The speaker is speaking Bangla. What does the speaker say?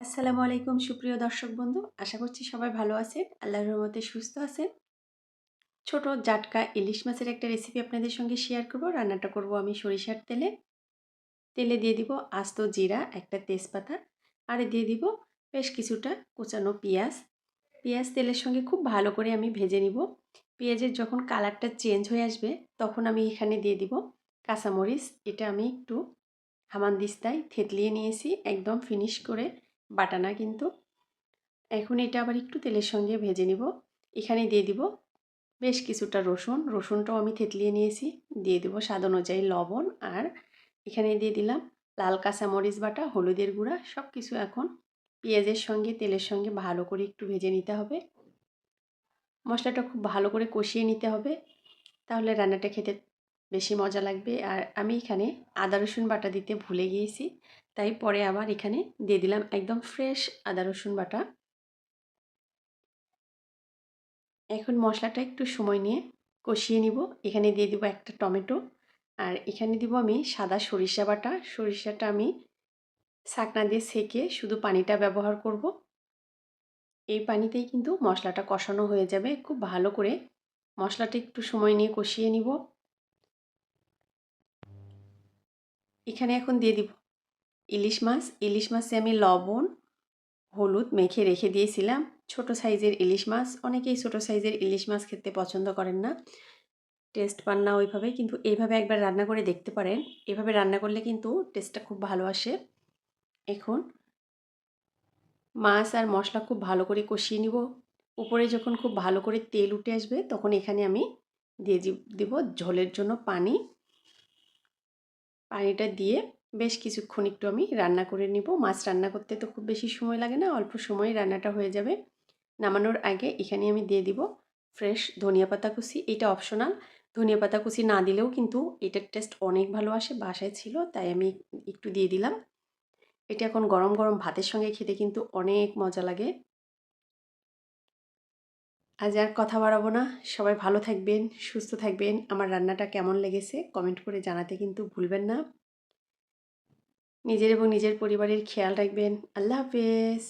আসসালামু আলাইকুম সুপ্রিয় দর্শক বন্ধু, আশা করছি সবাই ভালো আছেন, আল্লাহর রহমতে সুস্থ আছেন। ছোট জাটকা ইলিশ মাছের একটা রেসিপি আপনাদের সঙ্গে শেয়ার করব। রান্নাটা করব আমি সরিষার তেলে। তেলে দিয়ে দিব আস্ত জিরা, একটা তেজপাতা, আর দিয়ে দিব বেশ কিছুটা কুচানো পেঁয়াজ। পেঁয়াজ তেলের সঙ্গে খুব ভালো করে আমি ভেজে নিব। পেঁয়াজের যখন কালারটা চেঞ্জ হয়ে আসবে তখন আমি এখানে দিয়ে দিব কাঁচামরিচ। এটা আমি একটু হামানদিস্তায় থেতলিয়ে নিয়েছি, একদম ফিনিশ করে বাটা না কিন্তু। এখন এটা আবার একটু তেলের সঙ্গে ভেজে নিব। এখানে দিয়ে দিব বেশ কিছুটা রসুনটাও আমি থেতলিয়ে নিয়েছি। দিয়ে দেবো স্বাদ অনুযায়ী লবণ, আর এখানে দিয়ে দিলাম লাল কাঁচামরিচ বাটা, হলুদের গুঁড়া, সব কিছু এখন পেঁয়াজের সঙ্গে তেলের সঙ্গে ভালো করে একটু ভেজে নিতে হবে। মশলাটা খুব ভালো করে কষিয়ে নিতে হবে, তাহলে রান্নাটা খেতে বেশি মজা লাগবে। আর আমি এখানে আদা রসুন বাটা দিতে ভুলে গিয়েছি, তাই পরে আবার এখানে দিয়ে দিলাম একদম ফ্রেশ আদা রসুন বাটা। এখন মশলাটা একটু সময় নিয়ে কষিয়ে নিব। এখানে দিয়ে দিব একটা টমেটো, আর এখানে দিব আমি সাদা সরিষা বাটা। সরিষাটা আমি ছাঁকনা দিয়ে ছেঁকে শুধু পানিটা ব্যবহার করব। এই পানিতেই কিন্তু মশলাটা কষানো হয়ে যাবে। খুব ভালো করে মশলাটা একটু সময় নিয়ে কষিয়ে নিব। এখানে এখন দিয়ে দিব ইলিশ মাছ। ইলিশ মাছে আমি লবণ হলুদ মেখে রেখে দিয়েছিলাম। ছোট সাইজের ইলিশ মাছ, অনেকেই ছোট সাইজের ইলিশ মাছ খেতে পছন্দ করেন না, টেস্ট পান না ওইভাবে, কিন্তু এইভাবে একবার রান্না করে দেখতে পারেন। এভাবে রান্না করলে কিন্তু টেস্টটা খুব ভালো আসে। এখন মাছ আর মশলা খুব ভালো করে কষিয়ে নিব। উপরে যখন খুব ভালো করে তেল উঠে আসবে তখন এখানে আমি দিয়ে দিব ঝোলের জন্য পানি। পানিটা দিয়ে বেশ কিছুক্ষণ একটু আমি রান্না করে নিব। মাছ রান্না করতে তো খুব বেশি সময় লাগে না, অল্প সময়ে রান্নাটা হয়ে যাবে। নামানোর আগে এখানে আমি দিয়ে দিব ফ্রেশ ধনিয়া পাতা কুচি। এটা অপশনাল, ধনিয়া পাতা কুচি না দিলেও কিন্তু এটার টেস্ট অনেক ভালো আসে। বাসায় ছিল তাই আমি একটু দিয়ে দিলাম। এটা এখন গরম গরম ভাতের সঙ্গে খেতে কিন্তু অনেক মজা লাগে। আজ আর কথা বাড়াবো না, সবাই ভালো থাকবেন, সুস্থ থাকবেন। আমার রান্নাটা কেমন লেগেছে কমেন্ট করে জানাতে কিন্তু ভুলবেন না। নিজের এবং নিজের পরিবারের খেয়াল রাখবেন। আল্লাহ হাফেজ।